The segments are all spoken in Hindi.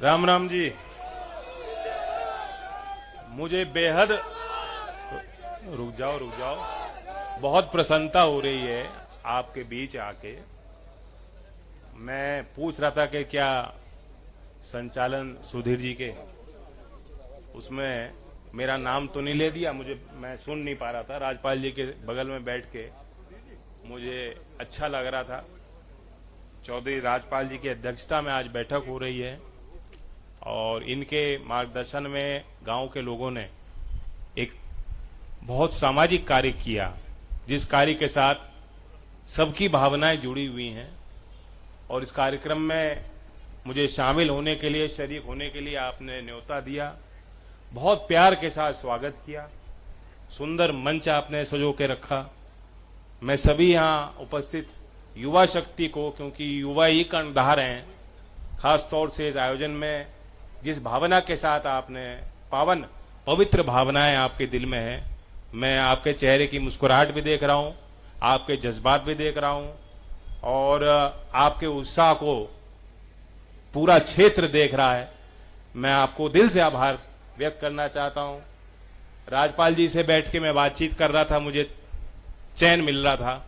राम राम जी। मुझे बेहद रुक जाओ, बहुत प्रसन्नता हो रही है आपके बीच आके। मैं पूछ रहा था कि क्या संचालन सुधीर जी के उसमें मेरा नाम तो नहीं ले दिया। मैं सुन नहीं पा रहा था, राजपाल जी के बगल में बैठ के मुझे अच्छा लग रहा था। चौधरी राजपाल जी की अध्यक्षता में आज बैठक हो रही है और इनके मार्गदर्शन में गांव के लोगों ने एक बहुत सामाजिक कार्य किया, जिस कार्य के साथ सबकी भावनाएं जुड़ी हुई हैं। और इस कार्यक्रम में मुझे शामिल होने के लिए, शरीक होने के लिए आपने न्योता दिया, बहुत प्यार के साथ स्वागत किया, सुंदर मंच आपने सजो के रखा। मैं सभी यहाँ उपस्थित युवा शक्ति को, क्योंकि युवा ही कर्णधार हैं, खास तौर से इस आयोजन में जिस भावना के साथ आपने पावन पवित्र भावनाएं आपके दिल में है, मैं आपके चेहरे की मुस्कुराहट भी देख रहा हूं, आपके जज्बात भी देख रहा हूं और आपके उत्साह को पूरा क्षेत्र देख रहा है। मैं आपको दिल से आभार व्यक्त करना चाहता हूं। राजपाल जी से बैठ के मैं बातचीत कर रहा था, मुझे चैन मिल रहा था।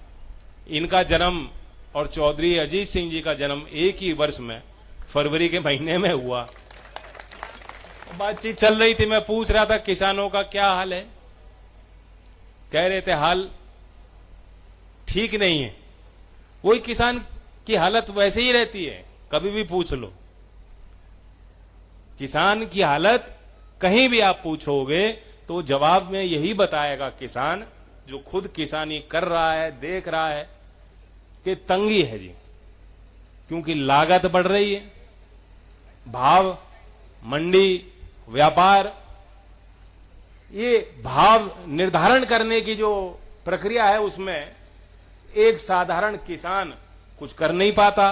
इनका जन्म और चौधरी अजीत सिंह जी का जन्म एक ही वर्ष में फरवरी के महीने में हुआ। बातचीत चल रही थी, मैं पूछ रहा था किसानों का क्या हाल है। कह रहे थे हाल ठीक नहीं है। वही किसान की हालत वैसे ही रहती है, कभी भी पूछ लो। किसान की हालत कहीं भी आप पूछोगे तो जवाब में यही बताएगा किसान, जो खुद किसानी कर रहा है, देख रहा है कि तंगी है जी, क्योंकि लागत बढ़ रही है, भाव, मंडी, व्यापार, ये भाव निर्धारण करने की जो प्रक्रिया है उसमें एक साधारण किसान कुछ कर नहीं पाता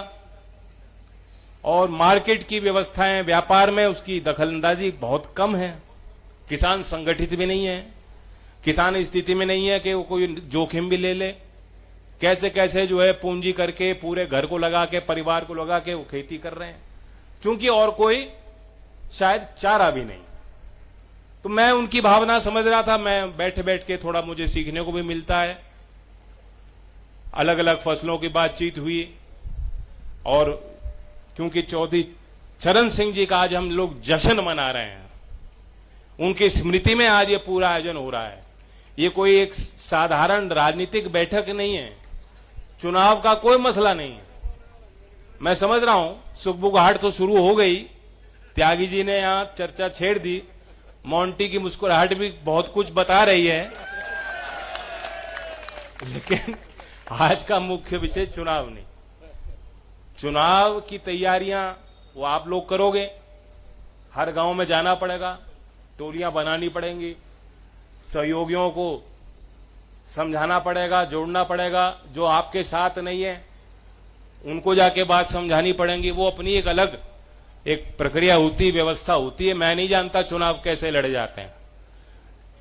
और मार्केट की व्यवस्थाएं, व्यापार में उसकी दखलंदाजी बहुत कम है। किसान संगठित भी नहीं है, किसान इस स्थिति में नहीं है कि वो कोई जोखिम भी ले ले। कैसे कैसे जो है पूंजी करके पूरे घर को लगा के, परिवार को लगा के वो खेती कर रहे हैं, क्योंकि और कोई शायद चारा भी नहीं। तो मैं उनकी भावना समझ रहा था। मैं बैठे बैठ के थोड़ा मुझे सीखने को भी मिलता है। अलग अलग फसलों की बातचीत हुई और क्योंकि चौधरी चरण सिंह जी का आज हम लोग जश्न मना रहे हैं, उनकी स्मृति में आज ये पूरा आयोजन हो रहा है। ये कोई एक साधारण राजनीतिक बैठक नहीं है, चुनाव का कोई मसला नहीं है। मैं समझ रहा हूं सुखबुगाहट तो शुरू हो गई, त्यागी जी ने यहां चर्चा छेड़ दी, मोंटी की मुस्कुराहट भी बहुत कुछ बता रही है, लेकिन आज का मुख्य विषय चुनाव नहीं। चुनाव की तैयारियां वो आप लोग करोगे, हर गांव में जाना पड़ेगा, टोलियां बनानी पड़ेंगी, सहयोगियों को समझाना पड़ेगा, जोड़ना पड़ेगा। जो आपके साथ नहीं है उनको जाके बात समझानी पड़ेगी। वो अपनी एक अलग एक प्रक्रिया होती, व्यवस्था होती है। मैं नहीं जानता चुनाव कैसे लड़े जाते हैं।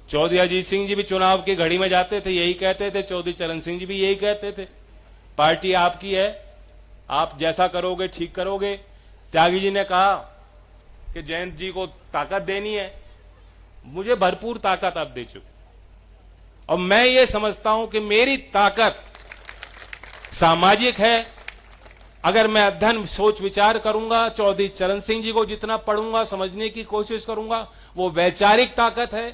चौधरी अजीत सिंह जी भी चुनाव की घड़ी में जाते थे, यही कहते थे। चौधरी चरण सिंह जी भी यही कहते थे, पार्टी आपकी है, आप जैसा करोगे ठीक करोगे। त्यागी जी ने कहा कि जयंत जी को ताकत देनी है, मुझे भरपूर ताकत आप दे चुके और मैं ये समझता हूं कि मेरी ताकत सामाजिक है। अगर मैं अध्ययन, सोच विचार करूंगा, चौधरी चरण सिंह जी को जितना पढ़ूंगा, समझने की कोशिश करूंगा, वो वैचारिक ताकत है।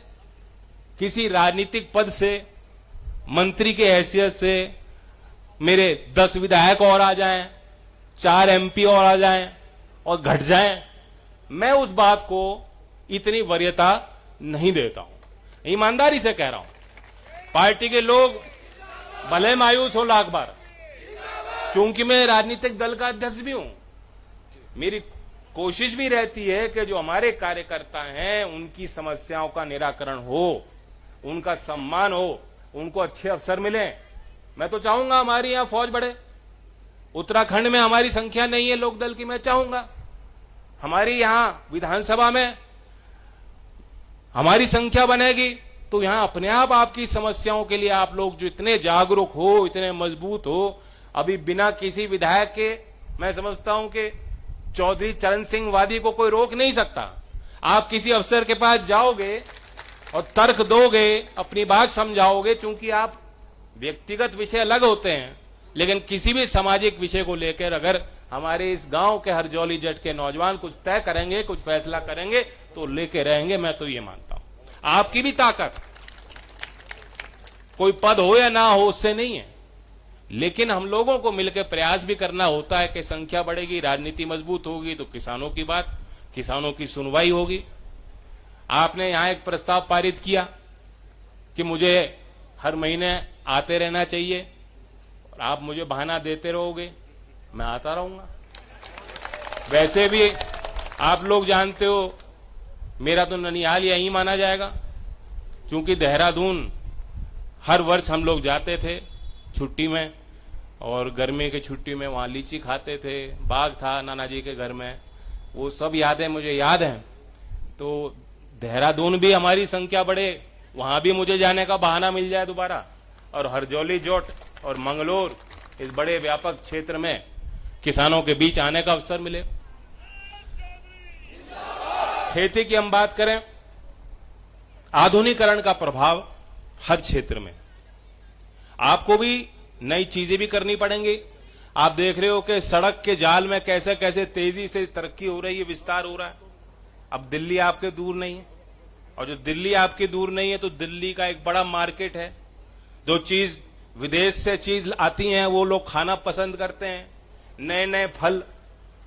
किसी राजनीतिक पद से, मंत्री के हैसियत से मेरे 10 विधायक और आ जाएं, 4 एमपी और आ जाएं और घट जाएं, मैं उस बात को इतनी वरीयता नहीं देता हूं। ईमानदारी से कह रहा हूं। पार्टी के लोग भले मायूस हो लाख बार, क्योंकि मैं राजनीतिक दल का अध्यक्ष भी हूं, मेरी कोशिश भी रहती है कि जो हमारे कार्यकर्ता हैं उनकी समस्याओं का निराकरण हो, उनका सम्मान हो, उनको अच्छे अवसर मिले। मैं तो चाहूंगा हमारी यहां फौज बढ़े। उत्तराखंड में हमारी संख्या नहीं है लोकदल की, मैं चाहूंगा हमारी यहां विधानसभा में हमारी संख्या बनेगी तो यहां अपने आप आपकी समस्याओं के लिए आप लोग जो इतने जागरूक हो, इतने मजबूत हो, अभी बिना किसी विधायक के मैं समझता हूं कि चौधरी चरण सिंह वादी को कोई रोक नहीं सकता। आप किसी अफसर के पास जाओगे और तर्क दोगे, अपनी बात समझाओगे, चूंकि आप व्यक्तिगत विषय अलग होते हैं, लेकिन किसी भी सामाजिक विषय को लेकर अगर हमारे इस गांव के हरजौली जट के नौजवान कुछ तय करेंगे, कुछ फैसला करेंगे, तो लेके रहेंगे। मैं तो ये मानता हूं आपकी भी ताकत कोई पद हो या ना हो उससे नहीं है, लेकिन हम लोगों को मिलकर प्रयास भी करना होता है कि संख्या बढ़ेगी, राजनीति मजबूत होगी तो किसानों की बात, किसानों की सुनवाई होगी। आपने यहां एक प्रस्ताव पारित किया कि मुझे हर महीने आते रहना चाहिए, और आप मुझे बहाना देते रहोगे, मैं आता रहूंगा। वैसे भी आप लोग जानते हो मेरा तो ननिहाल यहीं माना जाएगा, क्योंकि देहरादून हर वर्ष हम लोग जाते थे छुट्टी में, और गर्मी की छुट्टी में वहां लीची खाते थे, बाग था नाना जी के घर में, वो सब यादें मुझे याद हैं। तो देहरादून भी हमारी संख्या बढ़े, वहां भी मुझे जाने का बहाना मिल जाए दोबारा, और हरजौली जोट और मंगलोर इस बड़े व्यापक क्षेत्र में किसानों के बीच आने का अवसर मिले। खेती की हम बात करें, आधुनिकीकरण का प्रभाव हर क्षेत्र में, आपको भी नई चीजें भी करनी पड़ेंगी। आप देख रहे हो कि सड़क के जाल में कैसे कैसे तेजी से तरक्की हो रही है, विस्तार हो रहा है। अब दिल्ली आपके दूर नहीं है, और जो दिल्ली आपके दूर नहीं है तो दिल्ली का एक बड़ा मार्केट है। जो चीज विदेश से चीज आती हैं वो लोग खाना पसंद करते हैं, नए नए फल,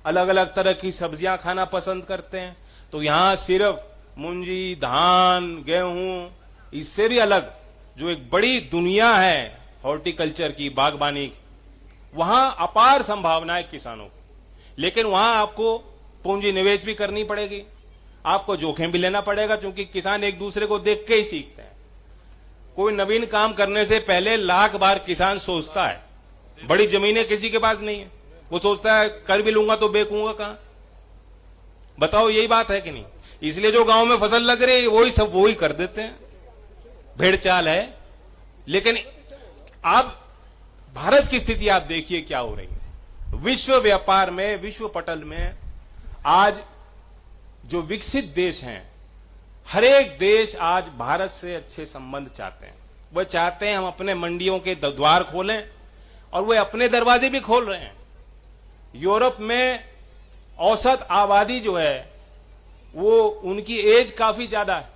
अलग अलग तरह की सब्जियां खाना पसंद करते हैं। तो यहां सिर्फ मुंजी, धान, गेहूं, इससे भी अलग जो एक बड़ी दुनिया है हॉर्टिकल्चर की, बागबानी की, वहां अपार संभावनाएं किसानों को, लेकिन वहां आपको पूंजी निवेश भी करनी पड़ेगी, आपको जोखिम भी लेना पड़ेगा, क्योंकि किसान एक दूसरे को देख के ही सीखते हैं। कोई नवीन काम करने से पहले लाख बार किसान सोचता है। बड़ी जमीनें किसी के पास नहीं है, वो सोचता है कर भी लूंगा तो बेचूंगा कहां, बताओ यही बात है कि नहीं। इसलिए जो गांव में फसल लग रही है वही सब वही कर देते हैं, भेड़ चाल है। लेकिन आप भारत की स्थिति आप देखिए क्या हो रही है विश्व व्यापार में, विश्व पटल में। आज जो विकसित देश हैं, हर एक देश आज भारत से अच्छे संबंध चाहते हैं। वह चाहते हैं हम अपने मंडियों के द्वार खोलें, और वे अपने दरवाजे भी खोल रहे हैं। यूरोप में औसत आबादी जो है वो उनकी एज काफी ज्यादा है,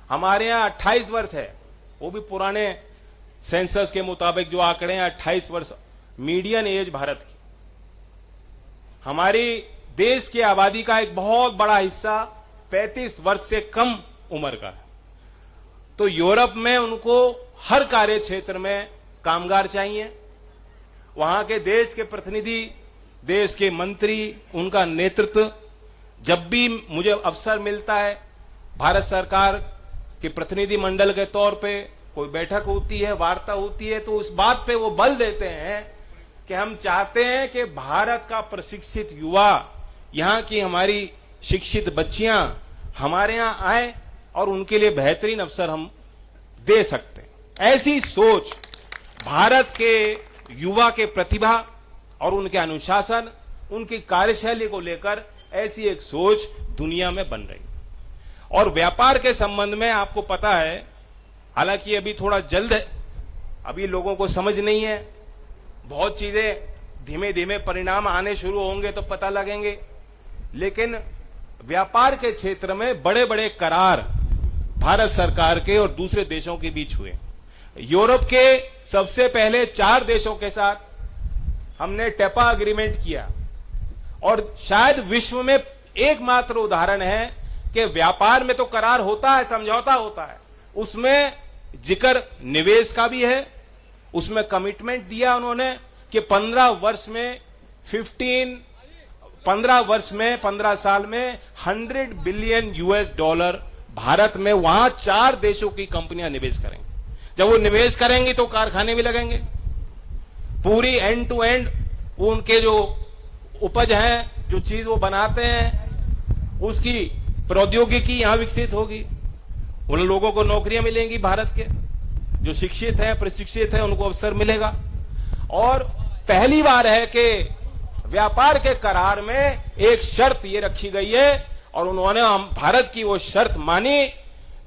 हमारे यहाँ 28 वर्ष है, वो भी पुराने सेंसस के मुताबिक जो आंकड़े हैं 28 वर्ष मीडियन एज भारत की। हमारी देश की आबादी का एक बहुत बड़ा हिस्सा 35 वर्ष से कम उम्र का है। तो यूरोप में उनको हर कार्य क्षेत्र में कामगार चाहिए। वहां के देश के प्रतिनिधि, देश के मंत्री, उनका नेतृत्व, जब भी मुझे अवसर मिलता है भारत सरकार के प्रतिनिधि मंडल के तौर पे कोई बैठक होती है, वार्ता होती है, तो उस बात पे वो बल देते हैं कि हम चाहते हैं कि भारत का प्रशिक्षित युवा, यहाँ की हमारी शिक्षित बच्चियां हमारे यहाँ आए और उनके लिए बेहतरीन अवसर हम दे सकते हैं। ऐसी सोच भारत के युवा के प्रतिभा और उनके अनुशासन, उनकी कार्यशैली को लेकर ऐसी एक सोच दुनिया में बन रही। और व्यापार के संबंध में आपको पता है, हालांकि अभी थोड़ा जल्द है, अभी लोगों को समझ नहीं है, बहुत चीजें धीमे धीमे परिणाम आने शुरू होंगे तो पता लगेंगे, लेकिन व्यापार के क्षेत्र में बड़े बड़े करार भारत सरकार के और दूसरे देशों के बीच हुए। यूरोप के सबसे पहले 4 देशों के साथ हमने टेपा एग्रीमेंट किया, और शायद विश्व में एकमात्र उदाहरण है कि व्यापार में तो करार होता है, समझौता होता है, उसमें जिक्र निवेश का भी है, उसमें कमिटमेंट दिया उन्होंने कि 15 साल में $100 बिलियन भारत में वहां 4 देशों की कंपनियां निवेश करेंगी। जब वो निवेश करेंगी तो कारखाने भी लगेंगे, पूरी एंड टू एंड उनके जो उपज है, जो चीज वो बनाते हैं, उसकी प्रौद्योगिकी यहां विकसित होगी। उन लोगों को नौकरियां मिलेंगी, भारत के जो शिक्षित हैं, प्रशिक्षित हैं, उनको अवसर मिलेगा। और पहली बार है कि व्यापार के करार में एक शर्त ये रखी गई है और उन्होंने हम भारत की वो शर्त मानी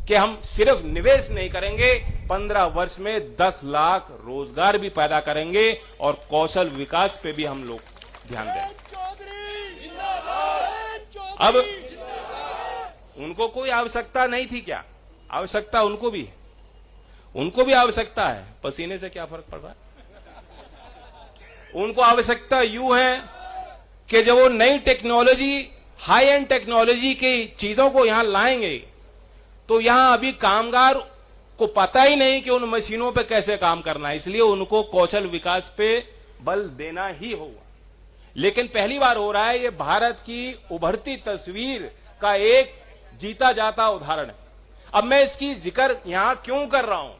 कि हम सिर्फ निवेश नहीं करेंगे, 15 वर्ष में 10 लाख रोजगार भी पैदा करेंगे और कौशल विकास पे भी हम लोग ध्यान दें। अब उनको कोई आवश्यकता नहीं थी क्या? आवश्यकता उनको भी आवश्यकता है। पसीने से क्या फर्क पड़ रहा है? उनको आवश्यकता यूं है कि जब वो नई टेक्नोलॉजी, हाई एंड टेक्नोलॉजी की चीजों को यहां लाएंगे तो यहां अभी कामगार को पता ही नहीं कि उन मशीनों पे कैसे काम करना है, इसलिए उनको कौशल विकास पे बल देना ही होगा। लेकिन पहली बार हो रहा है, ये भारत की उभरती तस्वीर का एक जीता जाता उदाहरण है। अब मैं इसकी जिक्र यहां क्यों कर रहा हूं?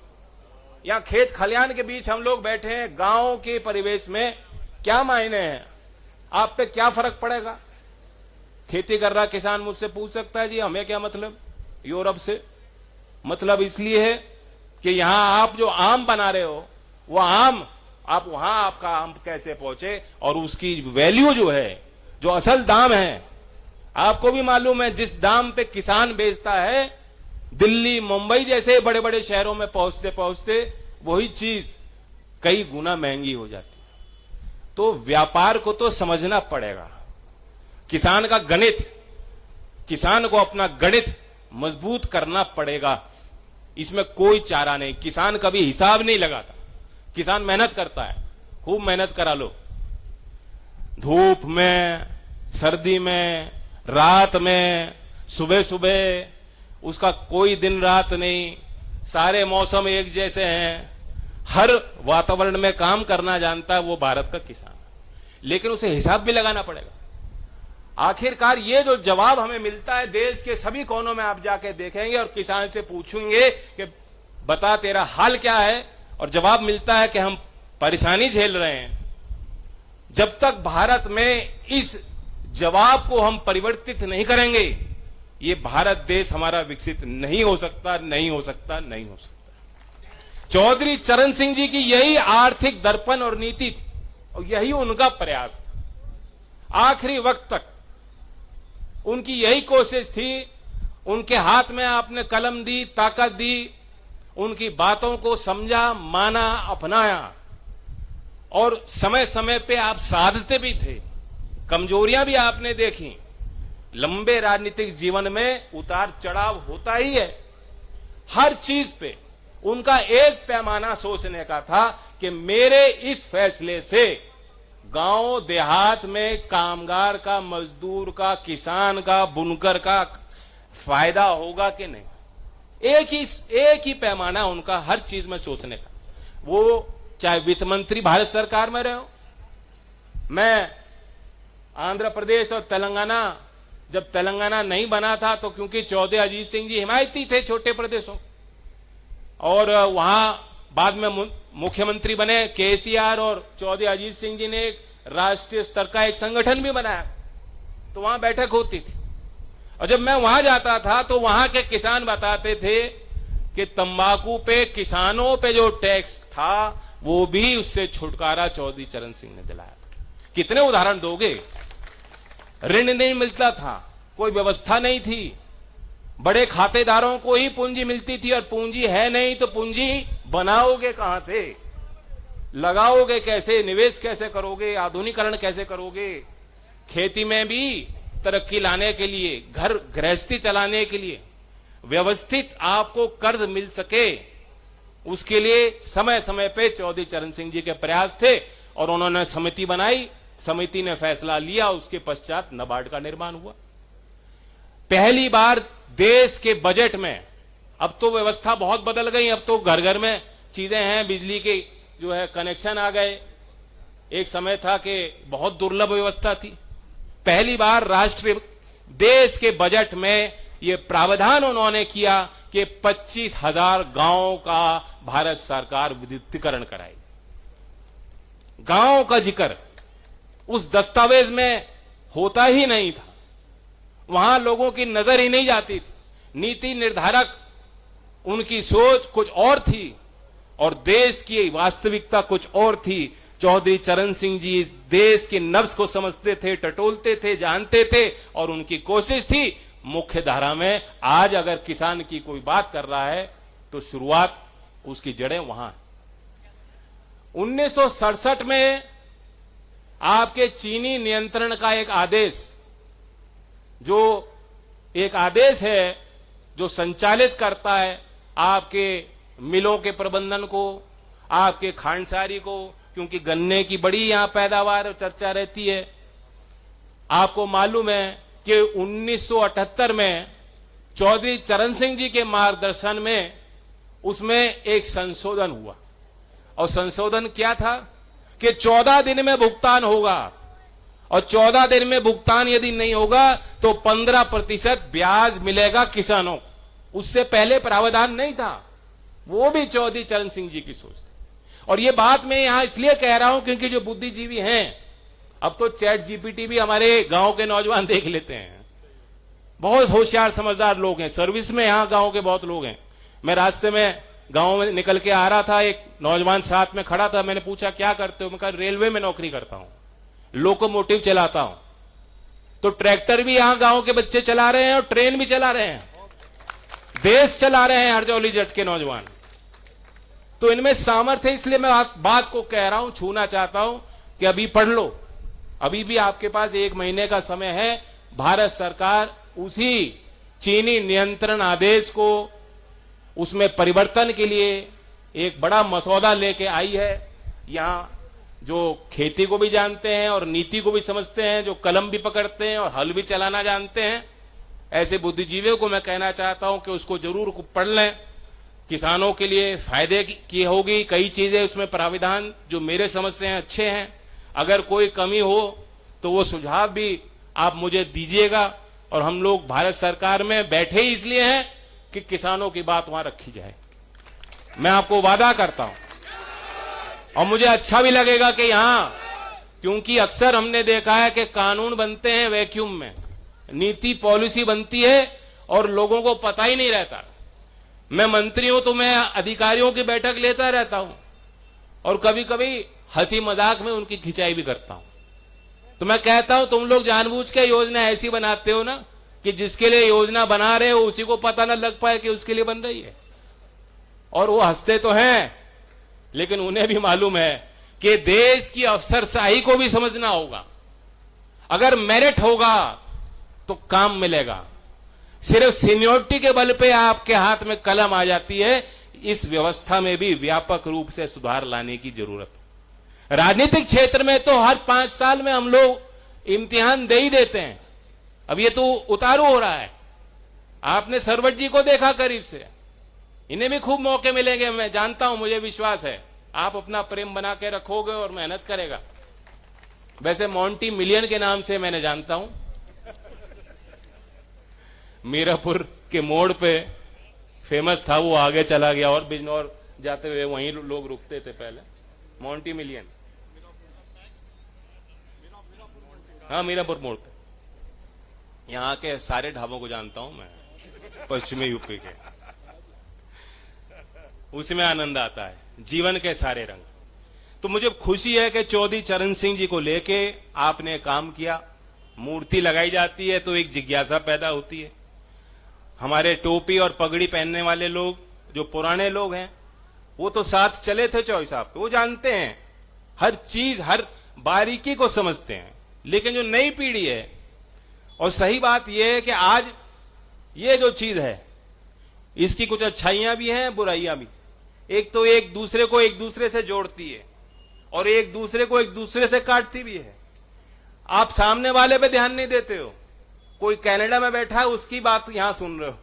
यहां खेत खलियान के बीच हम लोग बैठे हैं, गांव के परिवेश में क्या मायने हैं, आप पे क्या फर्क पड़ेगा? खेती कर रहा किसान मुझसे पूछ सकता है, जी हमें क्या मतलब यूरोप से? मतलब इसलिए है कि यहां आप जो आम बना रहे हो वो आम, आप वहां आपका आम कैसे पहुंचे और उसकी वैल्यू जो है, जो असल दाम है, आपको भी मालूम है जिस दाम पे किसान बेचता है, दिल्ली मुंबई जैसे बड़े बड़े शहरों में पहुंचते पहुंचते वही चीज कई गुना महंगी हो जाती है। तो व्यापार को तो समझना पड़ेगा, किसान का गणित, किसान को अपना गणित मजबूत करना पड़ेगा, इसमें कोई चारा नहीं। किसान कभी हिसाब नहीं लगाता, किसान मेहनत करता है, खूब मेहनत करा लो, धूप में, सर्दी में, रात में, सुबह सुबह, उसका कोई दिन रात नहीं, सारे मौसम एक जैसे हैं, हर वातावरण में काम करना जानता है वो भारत का किसान। लेकिन उसे हिसाब भी लगाना पड़ेगा। आखिरकार ये जो जवाब हमें मिलता है, देश के सभी कोनों में आप जाके देखेंगे और किसान से पूछेंगे कि बता तेरा हाल क्या है, और जवाब मिलता है कि हम परेशानी झेल रहे हैं। जब तक भारत में इस जवाब को हम परिवर्तित नहीं करेंगे, ये भारत देश हमारा विकसित नहीं हो सकता, नहीं हो सकता, नहीं हो सकता। चौधरी चरण सिंह जी की यही आर्थिक दर्पण और नीति थी और यही उनका प्रयास था। आखिरी वक्त तक उनकी यही कोशिश थी। उनके हाथ में आपने कलम दी, ताकत दी, उनकी बातों को समझा, माना, अपनाया और समय समय पे आप साधते भी थे। कमजोरियां भी आपने देखी। लंबे राजनीतिक जीवन में उतार चढ़ाव होता ही है, हर चीज पे उनका एक पैमाना सोचने का था कि मेरे इस फैसले से गांव देहात में कामगार का, मजदूर का, किसान का, बुनकर का फायदा होगा कि नहीं। एक ही पैमाना उनका हर चीज में सोचने का। वो चाहे वित्त मंत्री भारत सरकार में रहे हो, मैं आंध्र प्रदेश और तेलंगाना, जब तेलंगाना नहीं बना था तो क्योंकि चौधरी अजीत सिंह जी हिमायती थे छोटे प्रदेशों, और वहां बाद में मुख्यमंत्री बने केसीआर, और चौधरी अजीत सिंह जी ने एक राष्ट्रीय स्तर का एक संगठन भी बनाया, तो वहां बैठक होती थी। और जब मैं वहां जाता था तो वहां के किसान बताते थे कि तंबाकू पे, किसानों पे जो टैक्स था वो भी उससे छुटकारा चौधरी चरण सिंह ने दिलाया था। कितने उदाहरण दोगे? ऋण नहीं मिलता था, कोई व्यवस्था नहीं थी, बड़े खातेदारों को ही पूंजी मिलती थी, और पूंजी है नहीं तो पूंजी बनाओगे कहां से, लगाओगे कैसे, निवेश कैसे करोगे, आधुनिकीकरण कैसे करोगे। खेती में भी तरक्की लाने के लिए, घर गृहस्थी चलाने के लिए व्यवस्थित आपको कर्ज मिल सके, उसके लिए समय समय पे चौधरी चरण सिंह जी के प्रयास थे और उन्होंने समिति बनाई, समिति ने फैसला लिया, उसके पश्चात नाबार्ड का निर्माण हुआ। पहली बार देश के बजट में, अब तो व्यवस्था बहुत बदल गई, अब तो घर घर में चीजें हैं, बिजली के जो है कनेक्शन आ गए। एक समय था कि बहुत दुर्लभ व्यवस्था थी। पहली बार राष्ट्रीय देश के बजट में यह प्रावधान उन्होंने किया कि 25,000 गांवों का भारत सरकार विद्युतीकरण कराएगी। गांव का जिक्र उस दस्तावेज में होता ही नहीं था, वहां लोगों की नजर ही नहीं जाती थी। नीति निर्धारक उनकी सोच कुछ और थी और देश की वास्तविकता कुछ और थी। चौधरी चरण सिंह जी इस देश के नब्ज को समझते थे, टटोलते थे, जानते थे, और उनकी कोशिश थी मुख्य धारा में। आज अगर किसान की कोई बात कर रहा है तो शुरुआत, उसकी जड़ें वहां है। 1967 में आपके चीनी नियंत्रण का एक आदेश, जो एक आदेश है जो संचालित करता है आपके मिलों के प्रबंधन को, आपके खांडसारी को, क्योंकि गन्ने की बड़ी यहां पैदावार और चर्चा रहती है। आपको मालूम है कि 1978 में चौधरी चरण सिंह जी के मार्गदर्शन में उसमें एक संशोधन हुआ, और संशोधन क्या था कि 14 दिन में भुगतान होगा, और 14 दिन में भुगतान यदि नहीं होगा तो 15% ब्याज मिलेगा किसानों को। उससे पहले प्रावधान नहीं था। वो भी चौधरी चरण सिंह जी की सोच थी। और ये बात मैं यहां इसलिए कह रहा हूं क्योंकि जो बुद्धिजीवी हैं, अब तो चैट जीपीटी भी हमारे गांव के नौजवान देख लेते हैं। बहुत होशियार समझदार लोग हैं, सर्विस में यहां गांव के बहुत लोग हैं। मैं रास्ते में गांव में निकल के आ रहा था, एक नौजवान साथ में खड़ा था। मैंने पूछा क्या करते हो? मैं कहा रेलवे में नौकरी करता हूं, लोकोमोटिव चलाता हूं। तो ट्रैक्टर भी यहां गांव के बच्चे चला रहे हैं और ट्रेन भी चला रहे हैं, देश चला रहे हैं हरजौली जट के नौजवान। तो इनमें सामर्थ्य है, इसलिए मैं बात को कह रहा हूं, छूना चाहता हूं कि अभी पढ़ लो, अभी भी आपके पास 1 महीने का समय है। भारत सरकार उसी चीनी नियंत्रण आदेश को, उसमें परिवर्तन के लिए एक बड़ा मसौदा लेके आई है। यहां जो खेती को भी जानते हैं और नीति को भी समझते हैं, जो कलम भी पकड़ते हैं और हल भी चलाना जानते हैं, ऐसे बुद्धिजीवियों को मैं कहना चाहता हूं कि उसको जरूर पढ़ लें। किसानों के लिए फायदे की होगी। कई चीजें उसमें प्राविधान जो मेरे समझ से हैं अच्छे हैं। अगर कोई कमी हो तो वो सुझाव भी आप मुझे दीजिएगा, और हम लोग भारत सरकार में बैठे ही इसलिए हैं कि किसानों की बात वहां रखी जाए। मैं आपको वादा करता हूं, और मुझे अच्छा भी लगेगा कि यहां, क्योंकि अक्सर हमने देखा है कि कानून बनते हैं वैक्यूम में, नीति पॉलिसी बनती है और लोगों को पता ही नहीं रहता। मैं मंत्री हूं तो मैं अधिकारियों की बैठक लेता रहता हूं, और कभी कभी हंसी मजाक में उनकी खिंचाई भी करता हूं। तो मैं कहता हूं तुम लोग जानबूझ के योजना ऐसी बनाते हो ना कि जिसके लिए योजना बना रहे हो उसी को पता ना लग पाए कि उसके लिए बन रही है। और वो हंसते तो हैं, लेकिन उन्हें भी मालूम है कि देश की अफसरशाही को भी समझना होगा। अगर मेरिट होगा तो काम मिलेगा। सिर्फ सीनियोरिटी के बल पे आपके हाथ में कलम आ जाती है। इस व्यवस्था में भी व्यापक रूप से सुधार लाने की जरूरत है। राजनीतिक क्षेत्र में तो हर 5 साल में हम लोग इम्तिहान दे ही देते हैं। अब ये तो उतारू हो रहा है। आपने सरवट जी को देखा करीब से, इन्हें भी खूब मौके मिलेंगे, मैं जानता हूं, मुझे विश्वास है। आप अपना प्रेम बना के रखोगे और मेहनत करेगा। वैसे मॉन्टी मिलियन के नाम से मैंने जानता हूं, मीरापुर के मोड़ पे फेमस था, वो आगे चला गया और बिजनौर जाते हुए वहीं लोग रुकते थे पहले। मॉन्टी मिलियन, हाँ मीरापुर मोड़ पे। यहां के सारे ढाबों को जानता हूं मैं, पश्चिमी यूपी के। उसमें आनंद आता है, जीवन के सारे रंग। तो मुझे खुशी है कि चौधरी चरण सिंह जी को लेके आपने काम किया। मूर्ति लगाई जाती है तो एक जिज्ञासा पैदा होती है। हमारे टोपी और पगड़ी पहनने वाले लोग, जो पुराने लोग हैं, वो तो साथ चले थे चौधरी साहब, वो जानते हैं हर चीज, हर बारीकी को समझते हैं। लेकिन जो नई पीढ़ी है, और सही बात यह है कि आज ये जो चीज है इसकी कुछ अच्छाइयां भी हैं, बुराइयां भी। एक तो एक दूसरे को एक दूसरे से जोड़ती है और एक दूसरे को एक दूसरे से काटती भी है। आप सामने वाले पे ध्यान नहीं देते हो, कोई कनाडा में बैठा है उसकी बात यहां सुन रहे हो।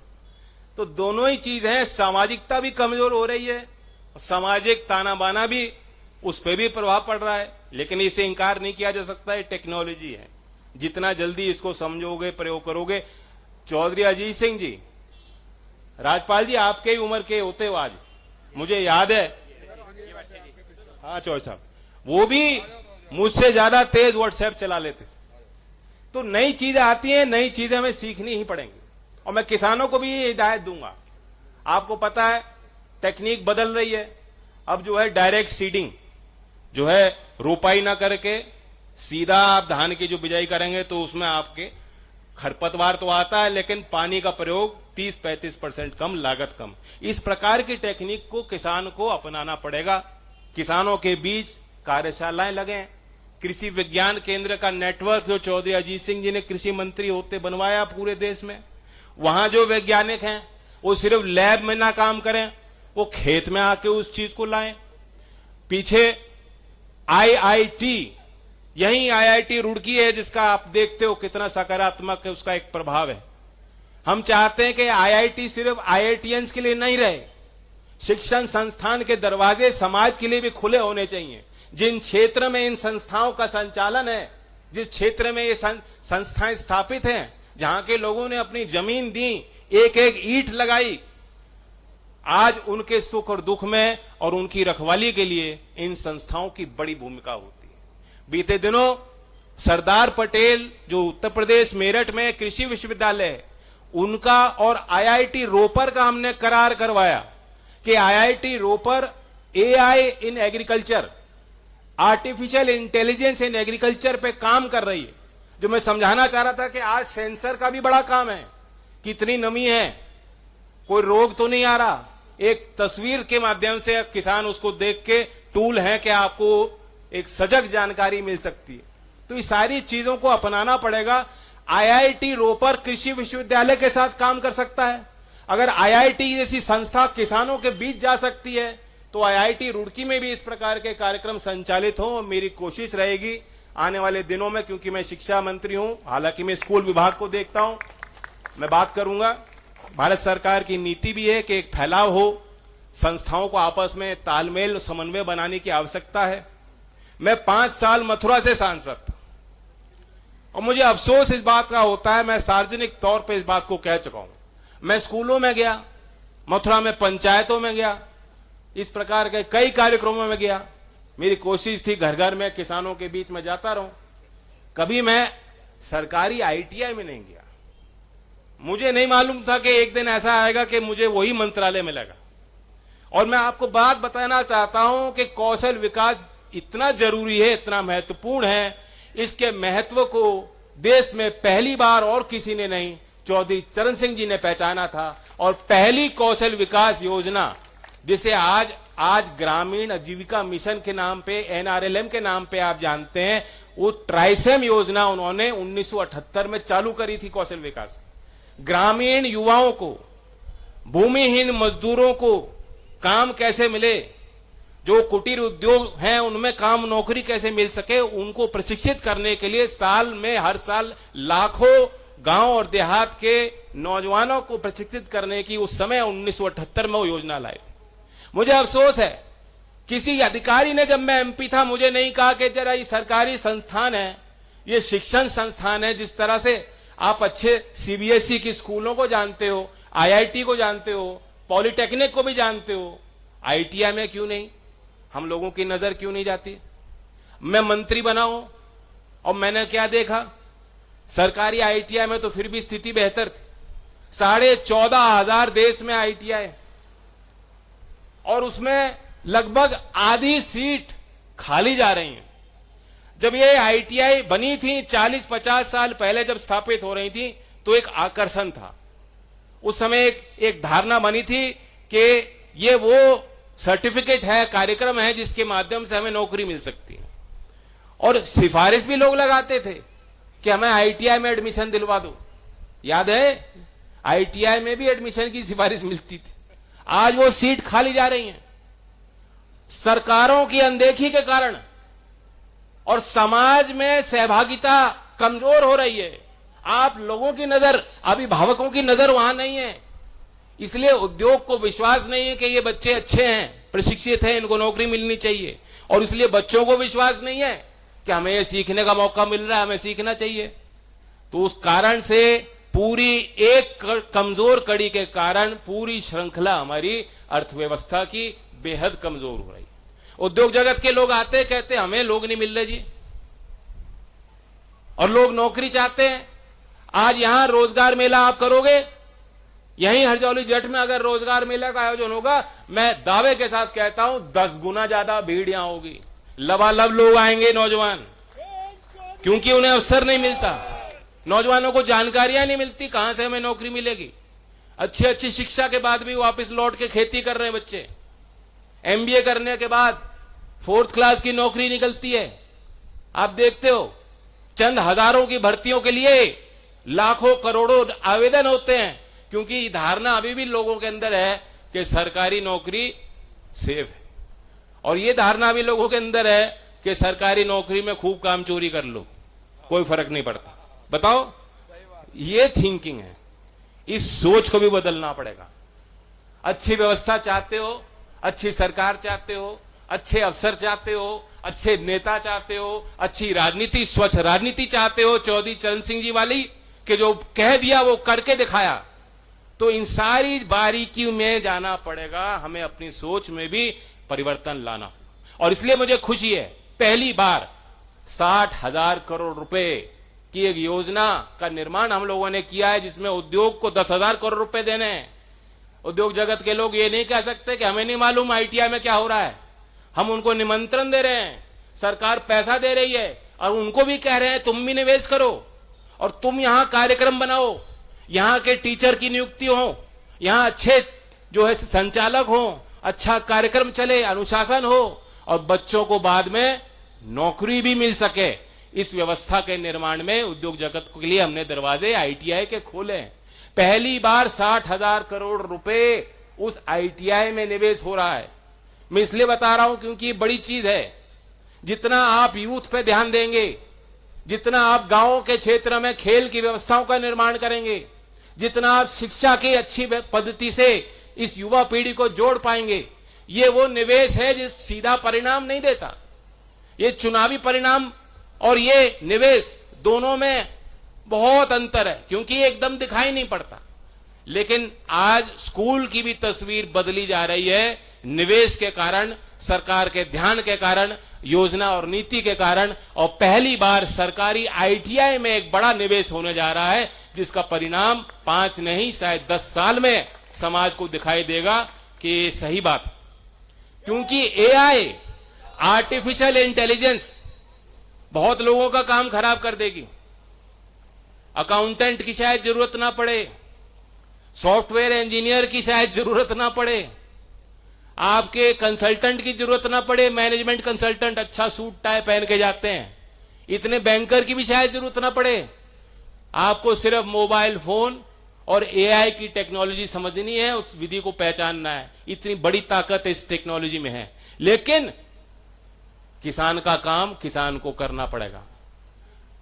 तो दोनों ही चीज है, सामाजिकता भी कमजोर हो रही है, सामाजिक ताना बाना भी, उस पर भी प्रभाव पड़ रहा है। लेकिन इसे इंकार नहीं किया जा सकता, ये टेक्नोलॉजी है। जितना जल्दी इसको समझोगे, प्रयोग करोगे। चौधरी अजीत सिंह जी, राजपाल जी आपके ही उम्र के होते हो आज, मुझे याद है। हाँ चौधरी साहब, वो भी मुझसे ज्यादा तेज व्हाट्सएप चला लेते। तो नई चीजें आती हैं, नई चीजें हमें सीखनी ही पड़ेंगी। और मैं किसानों को भी ये हिदायत दूंगा। आपको पता है टेक्निक बदल रही है। अब जो है डायरेक्ट सीडिंग, जो है रोपाई ना करके सीधा आप धान की जो बिजाई करेंगे तो उसमें आपके खरपतवार तो आता है, लेकिन पानी का प्रयोग 30-35% कम, लागत कम। इस प्रकार की टेक्निक को किसान को अपनाना पड़ेगा। किसानों के बीच कार्यशालाएं लगें। कृषि विज्ञान केंद्र का नेटवर्क जो चौधरी अजीत सिंह जी ने कृषि मंत्री होते बनवाया पूरे देश में, वहां जो वैज्ञानिक हैं वो सिर्फ लैब में ना काम करें, वो खेत में आके उस चीज को लाएं। पीछे आईआईटी, यही आईआईटी रुड़की है जिसका आप देखते हो कितना सकारात्मक है, उसका एक प्रभाव है। हम चाहते हैं कि आईआईटी सिर्फ आईआईटीएंस के लिए नहीं रहे, शिक्षण संस्थान के दरवाजे समाज के लिए भी खुले होने चाहिए। जिन क्षेत्र में इन संस्थाओं का संचालन है, जिस क्षेत्र में ये संस्थाएं स्थापित हैं, जहां के लोगों ने अपनी जमीन दी, एक एक ईंट लगाई, आज उनके सुख और दुख में और उनकी रखवाली के लिए इन संस्थाओं की बड़ी भूमिका होती है। बीते दिनों सरदार पटेल जो उत्तर प्रदेश मेरठ में कृषि विश्वविद्यालय है, उनका और आईआईटी रोपर का हमने करार करवाया कि IIT Ropar AI in agriculture, artificial intelligence in agriculture पे काम कर रही है। जो मैं समझाना चाह रहा था कि आज सेंसर का भी बड़ा काम है, कितनी नमी है, कोई रोग तो नहीं आ रहा, एक तस्वीर के माध्यम से किसान उसको देख के टूल है कि आपको एक सजग जानकारी मिल सकती है। तो इस सारी चीजों को अपनाना पड़ेगा। आईआईटी रोपर कृषि विश्वविद्यालय के साथ काम कर सकता है। अगर आईआईटी जैसी संस्था किसानों के बीच जा सकती है तो आईआईटी रुड़की में भी इस प्रकार के कार्यक्रम संचालित हो। मेरी कोशिश रहेगी आने वाले दिनों में, क्योंकि मैं शिक्षा मंत्री हूं, हालांकि मैं स्कूल विभाग को देखता हूं, मैं बात करूंगा। भारत सरकार की नीति भी है कि एक फैलाव हो, संस्थाओं को आपस में तालमेल समन्वय बनाने की आवश्यकता है। मैं 5 साल मथुरा से सांसद था और मुझे अफसोस इस बात का होता है, मैं सार्वजनिक तौर पे इस बात को कह चुका हूं। मैं स्कूलों में गया, मथुरा में पंचायतों में गया, इस प्रकार के कई कार्यक्रमों में गया। मेरी कोशिश थी घर घर में किसानों के बीच में जाता रहूं। कभी मैं सरकारी आईटीआई में नहीं गया। मुझे नहीं मालूम था कि एक दिन ऐसा आएगा कि मुझे वही मंत्रालय मिलेगा। और मैं आपको बात बताना चाहता हूं कि कौशल विकास इतना जरूरी है, इतना महत्वपूर्ण है, इसके महत्व को देश में पहली बार और किसी ने नहीं, चौधरी चरण सिंह जी ने पहचाना था। और पहली कौशल विकास योजना जिसे आज ग्रामीण आजीविका मिशन के नाम पे, एनआरएलएम के नाम पे आप जानते हैं, वो ट्राइसेम योजना उन्होंने 1978 में चालू करी थी। कौशल विकास ग्रामीण युवाओं को, भूमिहीन मजदूरों को काम कैसे मिले, जो कुटीर उद्योग हैं उनमें काम नौकरी कैसे मिल सके, उनको प्रशिक्षित करने के लिए हर साल लाखों गांव और देहात के नौजवानों को प्रशिक्षित करने की उस समय 1978 में वो योजना लाई। मुझे अफसोस है किसी अधिकारी ने, जब मैं एमपी था, मुझे नहीं कहा कि जरा ये सरकारी संस्थान है, ये शिक्षण संस्थान है, जिस तरह से आप अच्छे सीबीएसई की स्कूलों को जानते हो, आईआईटी को जानते हो, पॉलिटेक्निक को भी जानते हो, आईटीआई में क्यों नहीं, हम लोगों की नजर क्यों नहीं जाती। मैं मंत्री बना हूं और मैंने क्या देखा, सरकारी आईटीआई में तो फिर भी स्थिति बेहतर थी। 14,500 देश में आईटीआई और उसमें लगभग आधी सीट खाली जा रही हैं। जब ये आईटीआई बनी थी 40-50 साल पहले, जब स्थापित हो रही थी, तो एक आकर्षण था। उस समय एक धारणा बनी थी कि ये वो सर्टिफिकेट है, कार्यक्रम है जिसके माध्यम से हमें नौकरी मिल सकती है। और सिफारिश भी लोग लगाते थे कि हमें आईटीआई में एडमिशन दिलवा दो। याद है, आईटीआई में भी एडमिशन की सिफारिश मिलती थी। आज वो सीट खाली जा रही हैं सरकारों की अनदेखी के कारण, और समाज में सहभागिता कमजोर हो रही है। आप लोगों की नजर, अभिभावकों की नजर वहां नहीं है, इसलिए उद्योग को विश्वास नहीं है कि ये बच्चे अच्छे हैं, प्रशिक्षित हैं, इनको नौकरी मिलनी चाहिए। और इसलिए बच्चों को विश्वास नहीं है कि हमें ये सीखने का मौका मिल रहा है, हमें सीखना चाहिए। तो उस कारण से पूरी एक कमजोर कड़ी के कारण पूरी श्रृंखला हमारी अर्थव्यवस्था की बेहद कमजोर हो रही है। उद्योग जगत के लोग आते कहते हमें लोग नहीं मिल रहे जी, और लोग नौकरी चाहते हैं। आज यहां रोजगार मेला आप करोगे, यहीं हरजौली जट में अगर रोजगार मेला का आयोजन होगा, मैं दावे के साथ कहता हूं 10 गुना ज्यादा भीड़ यहां होगी। लबालब लोग आएंगे नौजवान, क्योंकि उन्हें अवसर नहीं मिलता। नौजवानों को जानकारियां नहीं मिलती कहां से हमें नौकरी मिलेगी। अच्छी अच्छी शिक्षा के बाद भी वापस लौट के खेती कर रहे हैं बच्चे। एमबीए करने के बाद 4th क्लास की नौकरी निकलती है। आप देखते हो चंद हजारों की भर्तियों के लिए लाखों करोड़ों आवेदन होते हैं, क्योंकि धारणा अभी भी लोगों के अंदर है कि सरकारी नौकरी सेफ है, और यह धारणा भी लोगों के अंदर है कि सरकारी नौकरी में खूब काम चोरी कर लो, कोई फर्क नहीं पड़ता। बताओ, ये थिंकिंग है। इस सोच को भी बदलना पड़ेगा। अच्छी व्यवस्था चाहते हो, अच्छी सरकार चाहते हो, अच्छे अफसर चाहते हो, अच्छे नेता चाहते हो, अच्छी राजनीति, स्वच्छ राजनीति चाहते हो, चौधरी चरण सिंह जी वाली कि जो कह दिया वो करके दिखाया, तो इन सारी बारीकियों में जाना पड़ेगा। हमें अपनी सोच में भी परिवर्तन लाना, और इसलिए मुझे खुशी है, पहली बार 60,000 करोड़ रुपए की एक योजना का निर्माण हम लोगों ने किया है, जिसमें उद्योग को 10,000 करोड़ रुपए देने हैं। उद्योग जगत के लोग ये नहीं कह सकते कि हमें नहीं मालूम आईटीआई में क्या हो रहा है। हम उनको निमंत्रण दे रहे हैं, सरकार पैसा दे रही है, और उनको भी कह रहे हैं तुम भी निवेश करो, और तुम यहां कार्यक्रम बनाओ, यहां के टीचर की नियुक्ति हो, यहां अच्छे जो है संचालक हो, अच्छा कार्यक्रम चले, अनुशासन हो, और बच्चों को बाद में नौकरी भी मिल सके। इस व्यवस्था के निर्माण में उद्योग जगत के लिए हमने दरवाजे आईटीआई के खोले। पहली बार 60,000 करोड़ रुपए उस आईटीआई में निवेश हो रहा है। मैं इसलिए बता रहा हूं क्योंकि ये बड़ी चीज है। जितना आप यूथ पे ध्यान देंगे, जितना आप गांवों के क्षेत्र में खेल की व्यवस्थाओं का निर्माण करेंगे, जितना आप शिक्षा की अच्छी पद्धति से इस युवा पीढ़ी को जोड़ पाएंगे, ये वो निवेश है जो सीधा परिणाम नहीं देता। ये चुनावी परिणाम और ये निवेश दोनों में बहुत अंतर है, क्योंकि ये एकदम दिखाई नहीं पड़ता। लेकिन आज स्कूल की भी तस्वीर बदली जा रही है, निवेश के कारण, सरकार के ध्यान के कारण, योजना और नीति के कारण। और पहली बार सरकारी आईटीआई में एक बड़ा निवेश होने जा रहा है, जिसका परिणाम 5 नहीं शायद 10 साल में समाज को दिखाई देगा कि ये सही बात। क्योंकि एआई, आर्टिफिशियल इंटेलिजेंस बहुत लोगों का काम खराब कर देगी। अकाउंटेंट की शायद जरूरत ना पड़े, सॉफ्टवेयर इंजीनियर की शायद जरूरत ना पड़े, आपके कंसल्टेंट की जरूरत ना पड़े। मैनेजमेंट कंसल्टेंट अच्छा सूट टाई पहन के जाते हैं। इतने बैंकर की भी शायद जरूरत ना पड़े। आपको सिर्फ मोबाइल फोन और एआई की टेक्नोलॉजी समझनी है, उस विधि को पहचानना है। इतनी बड़ी ताकत इस टेक्नोलॉजी में है। लेकिन किसान का काम किसान को करना पड़ेगा।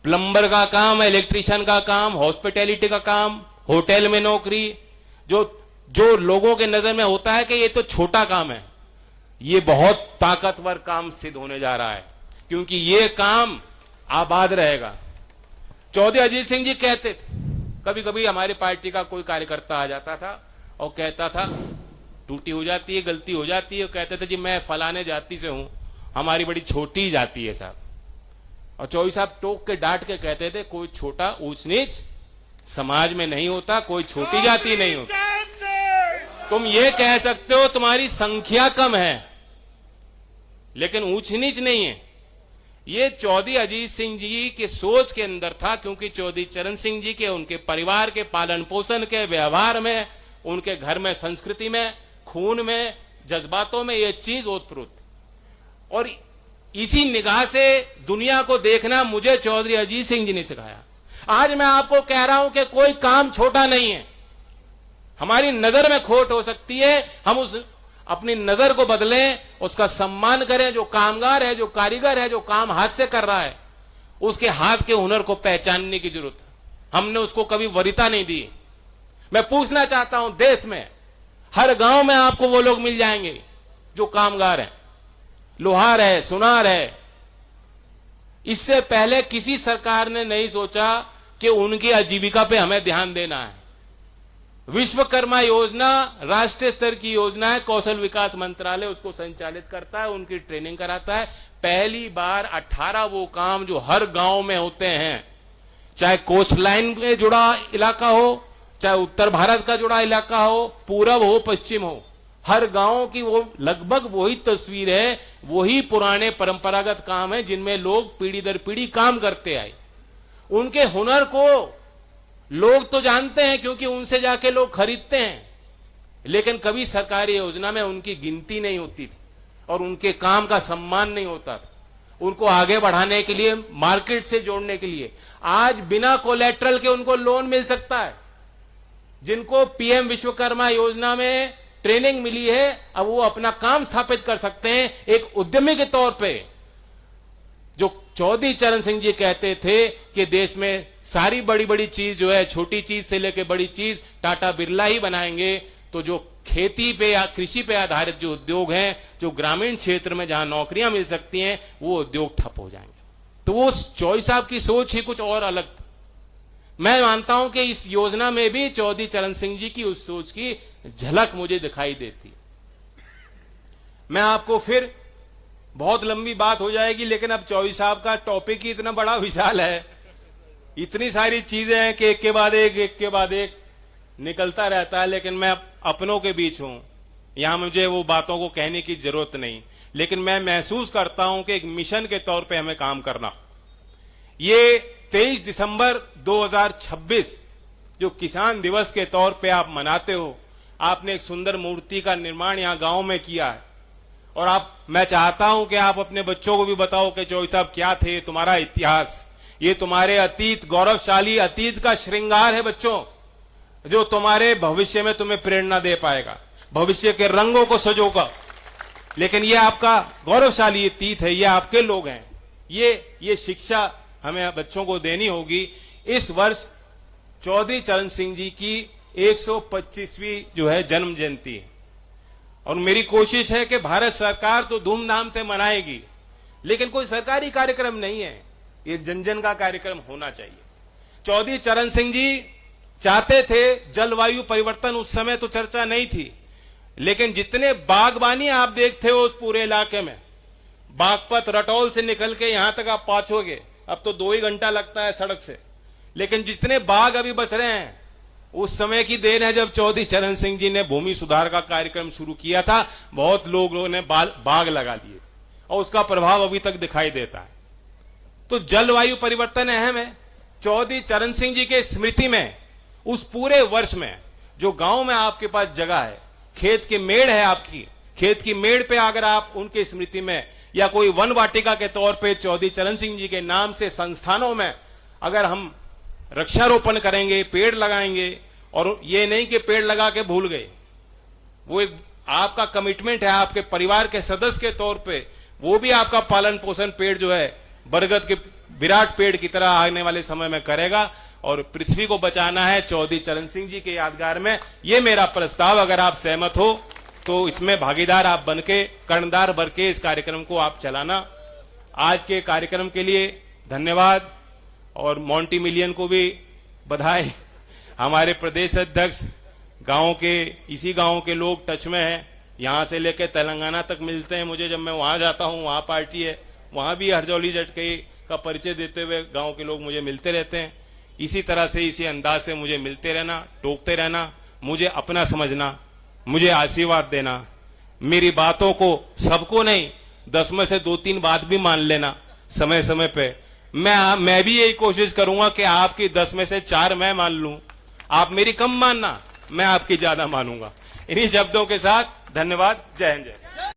प्लम्बर का काम, इलेक्ट्रिशियन का काम, हॉस्पिटैलिटी का काम, होटल में नौकरी, जो लोगों के नजर में होता है कि ये तो छोटा काम है, ये बहुत ताकतवर काम सिद्ध होने जा रहा है, क्योंकि ये काम आबाद रहेगा। चौधरी अजीत सिंह जी कहते थे, कभी कभी हमारी पार्टी का कोई कार्यकर्ता आ जाता था और कहता था टूटी हो जाती है, गलती हो जाती है, कहते थे जी मैं फलाने जाति से हूं, हमारी बड़ी छोटी जाति है साहब। और चौधरी साहब टोक के डांट के कहते थे कोई छोटा ऊंच नीच समाज में नहीं होता, कोई छोटी जाति नहीं होती। तुम ये कह सकते हो तुम्हारी संख्या कम है, लेकिन ऊंच नीच नहीं है। ये चौधरी अजीत सिंह जी के सोच के अंदर था, क्योंकि चौधरी चरण सिंह जी के, उनके परिवार के पालन पोषण के, व्यवहार में, उनके घर में, संस्कृति में, खून में, जज्बातों में ये चीज ओतप्रोत। और इसी निगाह से दुनिया को देखना मुझे चौधरी अजीत सिंह जी ने सिखाया। आज मैं आपको कह रहा हूं कि कोई काम छोटा नहीं है। हमारी नजर में खोट हो सकती है, हम उस अपनी नजर को बदलें, उसका सम्मान करें। जो कामगार है, जो कारीगर है, जो काम हाथ से कर रहा है, उसके हाथ के हुनर को पहचानने की जरूरत है। हमने उसको कभी वरीयता नहीं दी। मैं पूछना चाहता हूं, देश में हर गांव में आपको वो लोग मिल जाएंगे जो कामगार हैं, लोहार है, सुनार है। इससे पहले किसी सरकार ने नहीं सोचा कि उनकी आजीविका पे हमें ध्यान देना है। विश्वकर्मा योजना राष्ट्रीय स्तर की योजना है, कौशल विकास मंत्रालय उसको संचालित करता है, उनकी ट्रेनिंग कराता है। पहली बार 18 वो काम जो हर गांव में होते हैं, चाहे कोस्ट लाइन में जुड़ा इलाका हो, चाहे उत्तर भारत का जुड़ा इलाका हो, पूरब हो, पश्चिम हो, हर गांव की वो लगभग वही तस्वीर है, वही पुराने परंपरागत काम है जिनमें लोग पीढ़ी दर पीढ़ी काम करते आए। उनके हुनर को लोग तो जानते हैं क्योंकि उनसे जाके लोग खरीदते हैं, लेकिन कभी सरकारी योजना में उनकी गिनती नहीं होती थी और उनके काम का सम्मान नहीं होता था। उनको आगे बढ़ाने के लिए, मार्केट से जोड़ने के लिए आज बिना कोलेट्रल के उनको लोन मिल सकता है। जिनको पीएम विश्वकर्मा योजना में ट्रेनिंग मिली है, अब वो अपना काम स्थापित कर सकते हैं एक उद्यमी के तौर पे। जो चौधरी चरण सिंह जी कहते थे कि देश में सारी बड़ी बड़ी चीज जो है, छोटी चीज से लेकर बड़ी चीज टाटा बिरला ही बनाएंगे, तो जो खेती पे या कृषि पे आधारित जो उद्योग हैं, जो ग्रामीण क्षेत्र में जहां नौकरियां मिल सकती हैं, वो उद्योग ठप हो जाएंगे। तो वो चौधरी साहब की सोच ही कुछ और अलग थी। मैं मानता हूं कि इस योजना में भी चौधरी चरण सिंह जी की उस सोच की झलक मुझे दिखाई देती। मैं आपको फिर, बहुत लंबी बात हो जाएगी, लेकिन अब चौधरी साहब का टॉपिक ही इतना बड़ा विशाल है, इतनी सारी चीजें हैं कि एक के बाद एक निकलता रहता है। लेकिन मैं अपनों के बीच हूं, यहां मुझे वो बातों को कहने की जरूरत नहीं, लेकिन मैं महसूस करता हूं कि एक मिशन के तौर पे हमें काम करना। ये 23 दिसंबर 2026 जो किसान दिवस के तौर पे आप मनाते हो, आपने एक सुंदर मूर्ति का निर्माण यहां गांव में किया है, और मैं चाहता हूं कि आप अपने बच्चों को भी बताओ कि चौधरी साहब क्या थे, तुम्हारा इतिहास, ये तुम्हारे अतीत, गौरवशाली अतीत का श्रृंगार है बच्चों, जो तुम्हारे भविष्य में तुम्हें प्रेरणा दे पाएगा, भविष्य के रंगों को सजोगा। लेकिन ये आपका गौरवशाली अतीत है, ये आपके लोग हैं, ये शिक्षा हमें बच्चों को देनी होगी। इस वर्ष चौधरी चरण सिंह जी की 125वीं जो है जन्म जयंती है, और मेरी कोशिश है कि भारत सरकार तो धूमधाम से मनाएगी, लेकिन कोई सरकारी कार्यक्रम नहीं है, ये जन जन का कार्यक्रम होना चाहिए। चौधरी चरण सिंह जी चाहते थे जलवायु परिवर्तन, उस समय तो चर्चा नहीं थी, लेकिन जितने बागबानी आप देखते हो उस पूरे इलाके में, बागपत रटौल से निकल के यहां तक आप पहुंचोगे, अब तो 2 ही घंटा लगता है सड़क से, लेकिन जितने बाग अभी बच रहे हैं उस समय की देन है जब चौधरी चरण सिंह जी ने भूमि सुधार का कार्यक्रम शुरू किया था। बहुत लोगों ने बाग लगा लिए और उसका प्रभाव अभी तक दिखाई देता है। तो जलवायु परिवर्तन अहम है। चौधरी चरण सिंह जी के स्मृति में उस पूरे वर्ष में जो गांव में आपके पास जगह है, खेत की मेड़ है आपकी, खेत की मेड़ पे अगर आप उनके स्मृति में या कोई वन वाटिका के तौर पे चौधरी चरण सिंह जी के नाम से संस्थानों में अगर हम वृक्षारोपण करेंगे, पेड़ लगाएंगे, और ये नहीं कि पेड़ लगा के भूल गए, वो एक आपका कमिटमेंट है आपके परिवार के सदस्य के तौर पे, वो भी आपका पालन पोषण पेड़ जो है बरगद के विराट पेड़ की तरह आने वाले समय में करेगा, और पृथ्वी को बचाना है चौधरी चरण सिंह जी के यादगार में। ये मेरा प्रस्ताव, अगर आप सहमत हो तो इसमें भागीदार आप बनके, कर्णधार बन के इस कार्यक्रम को आप चलाना। आज के कार्यक्रम के लिए धन्यवाद, और मॉन्टी मिलियन को भी बधाई। हमारे प्रदेश अध्यक्ष गांव के, इसी गांव के लोग टच में हैं, यहां से लेकर तेलंगाना तक मिलते हैं मुझे, जब मैं वहां जाता हूं, वहां पार्टी है, वहां भी हरजौली झटके का परिचय देते हुए गांव के लोग मुझे मिलते रहते हैं। इसी तरह से, इसी अंदाज से मुझे मिलते रहना, टोकते रहना, मुझे अपना समझना, मुझे आशीर्वाद देना, मेरी बातों को, सबको नहीं, 10 में से 2-3 बात भी मान लेना समय समय पे। मैं भी यही कोशिश करूंगा कि आपकी 10 में से 4 मैं मान लूं, आप मेरी कम मानना, मैं आपकी ज्यादा मानूंगा। इन्हीं शब्दों के साथ धन्यवाद। जय हिंद, जय।